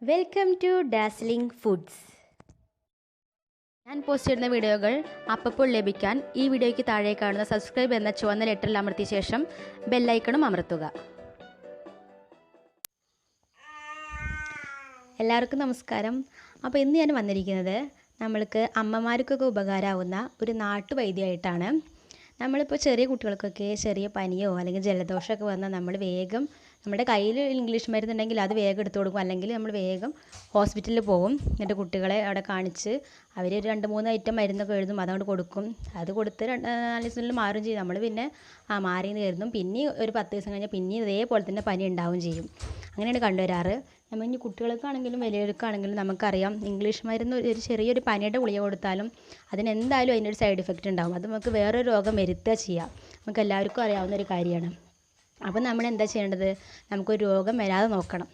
Welcome to dazzling foods. ഞാൻ post ചെയ്യുന്ന വീഡിയോകൾ അപ്പോൾ ലഭിക്കാൻ ഈ വീഡിയോയ്ക്ക് താഴെ കാണുന്ന സബ്സ്ക്രൈബ് എന്ന ചുവന്ന ലെറ്ററിൽ അമർത്തിയ ശേഷം ബെല്ലൈക്കണും അമർത്തുക. എല്ലാവർക്കും നമസ്കാരം. അപ്പോൾ ഇന്ന് ഞാൻ വന്നിരിക്കുന്നത് നമ്മൾക്ക് അമ്മമാർക്കൊക്കെ ഉപകാരമാവുന്ന ഒരു നാട്ടുവൈദ്യമായിട്ടാണ്. നമ്മളിപ്പോൾ ചെറിയ കുട്ടികൾക്കൊക്കെ ചെറിയ പനിയോ അല്ലെങ്കിൽ ജലദോഷമൊക്കെ വന്നാൽ നമ്മൾ വേഗം നമ്മുടെ കയ്യിൽ ഇംഗ്ലീഷ് മരുന്നുണ്ടെങ്കിൽ അത് വേഗം എടുത്തു കൊടുക്കും, അല്ലെങ്കിൽ നമ്മൾ വേഗം ഹോസ്പിറ്റലിൽ പോകും. എന്നിട്ട് കുട്ടികളെ അവിടെ കാണിച്ച് അവർ 2-3 ഐറ്റം മരുന്നൊക്കെ എഴുതും, അതുകൊണ്ട് കൊടുക്കും. അത് കൊടുത്ത് 4 ദിവസത്തിനുള്ളിൽ മാറും ചെയ്യും. നമ്മൾ പിന്നെ മാറിയെന്ന് കരുതും. പിന്നെ ഒരു 10 ദിവസം കഴിഞ്ഞാൽ പിന്നെ ഇതേപോലെ തന്നെ പനി ഉണ്ടാവുകയും ചെയ്യും. അങ്ങനെയാണ് കണ്ടുവരാറ്. നമ്മൾ ഇനി കുട്ടികൾക്കാണെങ്കിലും വലിയവർക്കാണെങ്കിലും നമുക്കറിയാം, ഇംഗ്ലീഷ് മരുന്ന് ഒരു ചെറിയൊരു പനിയുടെ ഗുളിക കൊടുത്താലും അതിനെന്തായാലും അതിൻ്റെ ഒരു സൈഡ് ഇഫക്റ്റ് ഉണ്ടാകും. അത് നമുക്ക് വേറൊരു രോഗം വരുത്തുക ചെയ്യാം. നമുക്ക് എല്ലാവർക്കും അറിയാവുന്ന ഒരു കാര്യമാണ്. അപ്പോൾ നമ്മൾ എന്താ ചെയ്യേണ്ടത്? നമുക്കൊരു രോഗം വരാതെ നോക്കണം.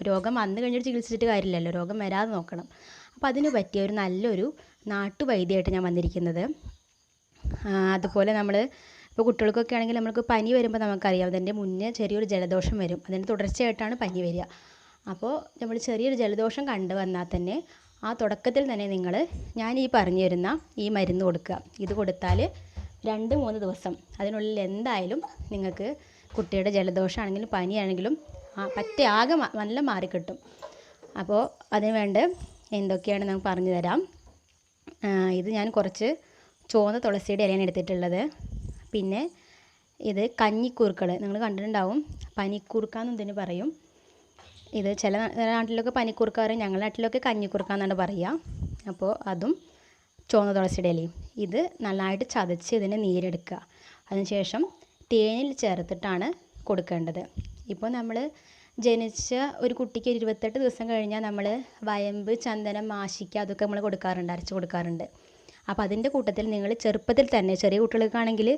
രോഗം വന്നു കഴിഞ്ഞിട്ട് ചികിത്സിച്ചിട്ട് കാര്യമില്ലല്ലോ, രോഗം വരാതെ നോക്കണം. അപ്പോൾ അതിന് പറ്റിയ ഒരു നല്ലൊരു നാട്ടുവൈദ്യമായിട്ട് ഞാൻ വന്നിരിക്കുന്നത്. അതുപോലെ നമ്മൾ ഇപ്പോൾ കുട്ടികൾക്കൊക്കെ ആണെങ്കിൽ നമ്മൾക്ക് പനി വരുമ്പോൾ നമുക്കറിയാം, അതിൻ്റെ മുന്നേ ചെറിയൊരു ജലദോഷം വരും, അതിൻ്റെ തുടർച്ചയായിട്ടാണ് പനി വരിക. അപ്പോൾ നമ്മൾ ചെറിയൊരു ജലദോഷം കണ്ടു വന്നാൽ തന്നെ ആ തുടക്കത്തിൽ തന്നെ നിങ്ങൾ ഞാൻ ഈ പറഞ്ഞു തരുന്ന ഈ മരുന്ന് കൊടുക്കുക. ഇത് കൊടുത്താൽ 2-3 ദിവസം അതിനുള്ളിൽ എന്തായാലും നിങ്ങൾക്ക് കുട്ടിയുടെ ജലദോഷമാണെങ്കിലും പനിയാണെങ്കിലും ആകെ നല്ല മാറിക്കിട്ടും. അപ്പോൾ അതിന് വേണ്ട എന്തൊക്കെയാണ് നമുക്ക് പറഞ്ഞു തരാം. ഇത് ഞാൻ കുറച്ച് ചുവന്ന തുളസിയുടെ ഇലയാണ് എടുത്തിട്ടുള്ളത്. പിന്നെ ഇത് കഞ്ഞിക്കൂർക്കൾ, നിങ്ങൾ കണ്ടിട്ടുണ്ടാവും, പനിക്കൂർക്കാന്ന് ഇതിന് പറയും. ഇത് ചില നാട്ടിലൊക്കെ പനിക്കൂർക്ക പറയും, ഞങ്ങളുടെ നാട്ടിലൊക്കെ കഞ്ഞിക്കൂർക്ക എന്നാണ് പറയുക. അപ്പോൾ അതും ചുവന്ന തുളസിയുടെ ഇലയും ഇത് നന്നായിട്ട് ചതച്ച് ഇതിന് നീരെടുക്കുക. അതിനുശേഷം തേനിൽ ചേർത്തിട്ടാണ് കൊടുക്കേണ്ടത്. ഇപ്പോൾ നമ്മൾ ജനിച്ച ഒരു കുട്ടിക്ക് 28 ദിവസം കഴിഞ്ഞാൽ നമ്മൾ വയമ്പ്, ചന്ദനം, മാശിക്ക അതൊക്കെ നമ്മൾ കൊടുക്കാറുണ്ട്, അരച്ച് കൊടുക്കാറുണ്ട്. അപ്പോൾ അതിൻ്റെ കൂട്ടത്തിൽ നിങ്ങൾ ചെറുപ്പത്തിൽ തന്നെ, ചെറിയ കുട്ടികൾക്കാണെങ്കിൽ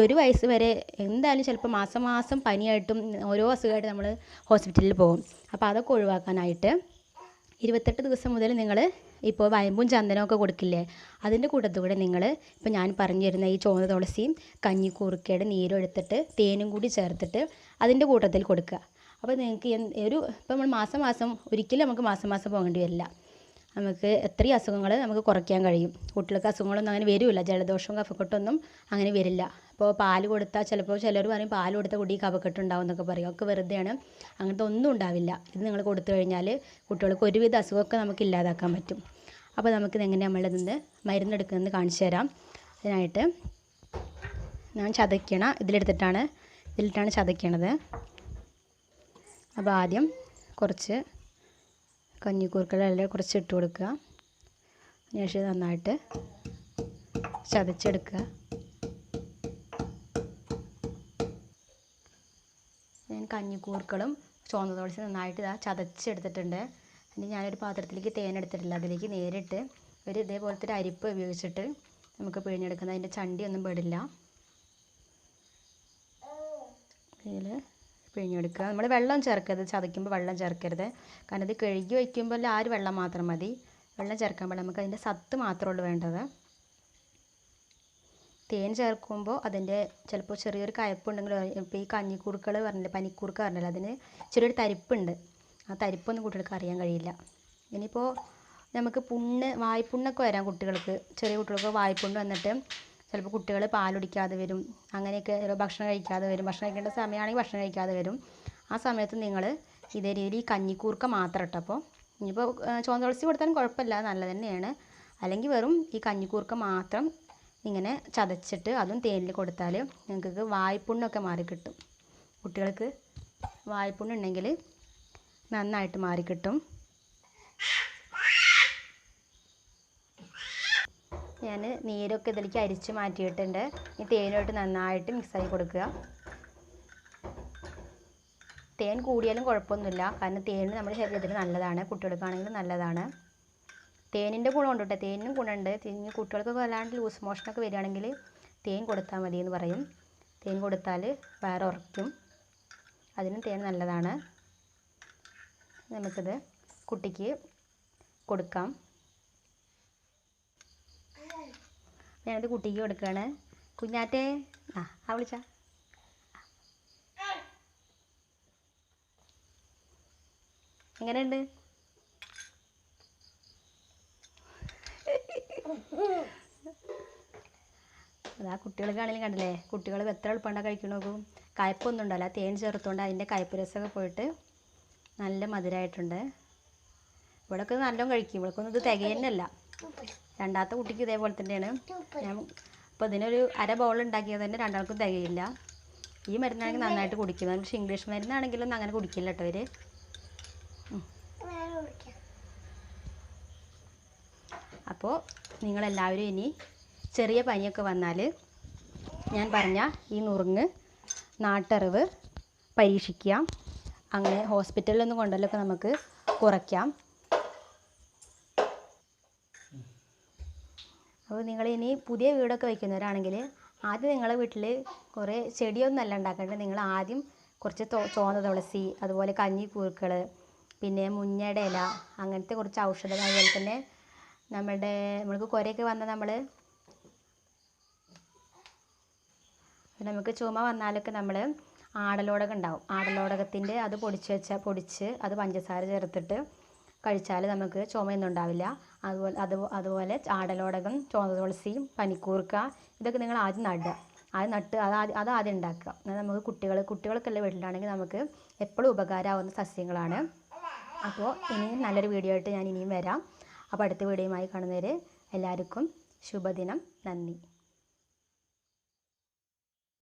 ഒരു വയസ്സ് വരെ എന്തായാലും ചിലപ്പോൾ മാസം പനിയായിട്ടും ഓരോ അസുഖമായിട്ട് നമ്മൾ ഹോസ്പിറ്റലിൽ പോകും. അപ്പോൾ അതൊക്കെ ഒഴിവാക്കാനായിട്ട് 28 ദിവസം മുതൽ നിങ്ങൾ ഇപ്പോൾ വയമ്പും ചന്ദനമൊക്കെ കൊടുക്കില്ലേ, അതിൻ്റെ കൂട്ടത്തുകൂടെ നിങ്ങൾ ഇപ്പോൾ ഞാൻ പറഞ്ഞു തരുന്ന ഈ ചുവന്ന തുളസിയും കഞ്ഞിക്കൂർക്കയുടെ നീരും എടുത്തിട്ട് തേനും കൂടി ചേർത്തിട്ട് അതിൻ്റെ കൂട്ടത്തിൽ കൊടുക്കുക. അപ്പോൾ നിങ്ങൾക്ക് ഇപ്പോൾ നമ്മൾ മാസം ഒരിക്കലും നമുക്ക് മാസം പോകേണ്ടി വരില്ല. നമുക്ക് എത്രയും അസുഖങ്ങൾ നമുക്ക് കുറയ്ക്കാൻ കഴിയും. കുട്ടികൾക്ക് അസുഖങ്ങളൊന്നും അങ്ങനെ വരില്ല, ജലദോഷവും കഫക്കെട്ടൊന്നും അങ്ങനെ വരില്ല. ഇപ്പോൾ പാല് കൊടുത്താൽ ചിലപ്പോൾ ചിലർ പറയും പാല് കൊടുത്താൽ കുട്ടിക്ക് കഫക്കെട്ടുണ്ടാവും എന്നൊക്കെ പറയും, ഒക്കെ വെറുതെയാണ്. അങ്ങനത്തെ ഒന്നും ഉണ്ടാവില്ല. ഇത് നിങ്ങൾ കൊടുത്തു കഴിഞ്ഞാൽ കുട്ടികൾക്ക് ഒരുവിധ അസുഖമൊക്കെ നമുക്ക് ഇല്ലാതാക്കാൻ പറ്റും. അപ്പോൾ നമുക്കിത് എങ്ങനെ നമ്മളിതിന്ന് മരുന്നെടുക്കുന്നത് കാണിച്ചു തരാം. അതിനായിട്ട് ഞാൻ ഇതിലിട്ടാണ് ചതയ്ക്കണത്. അപ്പോൾ ആദ്യം കുറച്ച് കഞ്ഞിക്കൂർക്കയുടെ കുറച്ച് ഇട്ട് കൊടുക്കുക. അതിനുശേഷം നന്നായിട്ട് ചതച്ചെടുക്കുക. ഞാൻ കഞ്ഞിക്കൂർക്കളും ചുവന്ന തുളസി നന്നായിട്ട് ചതച്ചെടുത്തിട്ടുണ്ട്. ഇനി ഞാനൊരു പാത്രത്തിലേക്ക് തേനെടുത്തിട്ടില്ല, അതിലേക്ക് നേരിട്ട് ഇതേപോലത്തെ ഒരു അരിപ്പ് ഉപയോഗിച്ചിട്ട് നമുക്ക് പിഴിഞ്ഞെടുക്കുന്നത്. അതിൻ്റെ ചണ്ടിയൊന്നും പെടില്ല. ഇതിൽ പിഴിഞ്ഞെടുക്കുക. നമ്മൾ വെള്ളം ചേർക്കരുത്, ചതയ്ക്കുമ്പോൾ വെള്ളം ചേർക്കരുത്. കാരണം ഇത് കഴുകി വയ്ക്കുമ്പോൾ വെള്ളം മാത്രം മതി, വെള്ളം ചേർക്കാൻ പാടില്ല. നമുക്ക് അതിൻ്റെ സത്ത് മാത്രമേ വേണ്ടത്. തേൻ ചേർക്കുമ്പോൾ അതിൻ്റെ ചിലപ്പോൾ ചെറിയൊരു കയ്പ്പുണ്ടെങ്കിലും, ഇപ്പോൾ ഈ കഞ്ഞിക്കൂർക്കൾ പറഞ്ഞില്ല, പനിക്കൂർക്ക പറഞ്ഞില്ല, അതിന് ചെറിയൊരു തരിപ്പുണ്ട്. ആ തരിപ്പൊന്നും കുട്ടികൾക്ക് അറിയാൻ കഴിയില്ല. ഇനിയിപ്പോൾ നമുക്ക് വായ്പുണ്ണൊക്കെ വരാം കുട്ടികൾക്ക്. ചെറിയ കുട്ടികൾക്ക് വായ്പുണ്ണ് വന്നിട്ട് ചിലപ്പോൾ കുട്ടികൾ പാലുടിക്കാതെ വരും, അങ്ങനെയൊക്കെ ഭക്ഷണം കഴിക്കാതെ വരും. ഭക്ഷണം കഴിക്കേണ്ട സമയമാണെങ്കിൽ ഭക്ഷണം കഴിക്കാതെ വരും. ആ സമയത്ത് നിങ്ങൾ ഇതേ രീതിയിൽ ഈ കഞ്ഞിക്കൂർക്ക മാത്രം ഇട്ട്, അപ്പോൾ ഇനിയിപ്പോൾ ചുവന്ന തുളസി കൊടുത്താലും കുഴപ്പമില്ല, നല്ലത് തന്നെയാണ്. അല്ലെങ്കിൽ വെറും ഈ കഞ്ഞിക്കൂർക്ക മാത്രം ഇങ്ങനെ ചതച്ചിട്ട് അതും തേനിൽ കൊടുത്താൽ നിങ്ങൾക്ക് വായ്പുണ്ണൊക്കെ മാറിക്കിട്ടും. കുട്ടികൾക്ക് വായ്പുണ്ണുണ്ടെങ്കിൽ നന്നായിട്ട് മാറിക്കിട്ടും. ഞാൻ നീരൊക്കെ ഇതിലേക്ക് അരിച്ച് മാറ്റിയിട്ടുണ്ട്. ഈ തേനുമായിട്ട് നന്നായിട്ട് മിക്സാക്കി കൊടുക്കുക. തേൻ കൂടിയാലും കുഴപ്പമൊന്നുമില്ല, കാരണം തേൻ നമ്മുടെ ശരീരത്തിന് നല്ലതാണ്, കുട്ടികൾക്കാണെങ്കിലും നല്ലതാണ്. തേനിൻ്റെ ഗുണമുണ്ട് കേട്ടോ, തേനിനും ഗുണമുണ്ട്. കുട്ടികൾക്കൊക്കെ വല്ലാണ്ട് ലൂസ് മോഷനൊക്കെ വരികയാണെങ്കിൽ തേൻ കൊടുത്താൽ മതി എന്ന് പറയും. തേൻ കൊടുത്താൽ വയറ് ഉറയ്ക്കും, അതിനും തേൻ നല്ലതാണ്. നമുക്കിത് കുട്ടിക്ക് കൊടുക്കാം. ഞാനിത് കുട്ടിക്ക് കൊടുക്കുകയാണ്. കുഞ്ഞാറ്റേ വിളിച്ച എങ്ങനെയുണ്ട്? കുട്ടികൾക്കാണെങ്കിലും കണ്ടില്ലേ, കുട്ടികൾ എത്ര എളുപ്പമുണ്ടാ കഴിക്കണ നോക്കും. കയ്പ്പൊന്നും ഉണ്ടല്ല, തേൻ ചേർത്തുകൊണ്ട് അതിൻ്റെ കയ്പ്പ് രസമൊക്കെ പോയിട്ട് നല്ല മധുരമായിട്ടുണ്ട്. ഇവിടെയൊക്കെ നല്ലോണം കഴിക്കും. ഇവിടെക്കൊന്നും ഇത് തികയന്നല്ല. രണ്ടാമത്തെ കുട്ടിക്ക് ഇതേപോലെ തന്നെയാണ്. ഞാൻ ഇപ്പോൾ ഇതിനൊരു അര ബൗൾ ഉണ്ടാക്കിയത് തന്നെ രണ്ടാൾക്കും തികയില്ല. ഈ മരുന്നാണെങ്കിൽ നന്നായിട്ട് കുടിക്കും. പക്ഷേ ഇംഗ്ലീഷ് മരുന്നാണെങ്കിലൊന്നും അങ്ങനെ കുടിക്കില്ല കേട്ടോ ഇവർ. അപ്പോൾ നിങ്ങളെല്ലാവരും ഇനി ചെറിയ പനിയൊക്കെ വന്നാൽ ഞാൻ പറഞ്ഞ ഈ നുറുങ്ങ് നാട്ടറിവ് പരീക്ഷിക്കാം. അങ്ങനെ ഹോസ്പിറ്റലിലൊന്നും കൊണ്ടുവരലൊക്കെ നമുക്ക് കുറയ്ക്കാം. അപ്പോൾ നിങ്ങളിനി പുതിയ വീടൊക്കെ വയ്ക്കുന്നവരാണെങ്കിൽ ആദ്യം നിങ്ങളെ വീട്ടിൽ കുറേ ചെടിയൊന്നും അല്ല ഉണ്ടാക്കേണ്ടത്. നിങ്ങൾ ആദ്യം കുറച്ച് ചുവന്ന തുളസി, അതുപോലെ കഞ്ഞിക്കൂർക്കൾ, പിന്നെ മുഞ്ഞയുടെ ഇല, അങ്ങനത്തെ കുറച്ച് ഔഷധങ്ങൾ, അതുപോലെ തന്നെ നമ്മൾക്ക് കുരയൊക്കെ വന്നാൽ നമുക്ക് ചുമ വന്നാലൊക്കെ നമ്മൾ ആടലോടകം ഉണ്ടാവും. ആടലോടകത്തിൻ്റെ അത് പൊടിച്ച് അത് പഞ്ചസാര ചേർത്തിട്ട് കഴിച്ചാൽ നമുക്ക് ചുമയൊന്നും ഉണ്ടാവില്ല. അതുപോലെ ആടലോടകം, ചുവന്ന തുളസിയും പനിക്കൂർക്ക ഇതൊക്കെ നിങ്ങൾ ആദ്യം നടുക. അത് ആദ്യം ഉണ്ടാക്കുക. എന്നാൽ നമുക്ക് കുട്ടികൾക്കുള്ള വീട്ടിലാണെങ്കിൽ നമുക്ക് എപ്പോഴും ഉപകാരമാവുന്ന സസ്യങ്ങളാണ്. അപ്പോൾ ഇനിയും നല്ലൊരു വീഡിയോ ആയിട്ട് ഞാൻ ഇനിയും വരാം. അപ്പോൾ അടുത്ത വീഡിയോയുമായി കാണുന്നവരെ എല്ലാവർക്കും ശുഭദിനം. നന്ദി.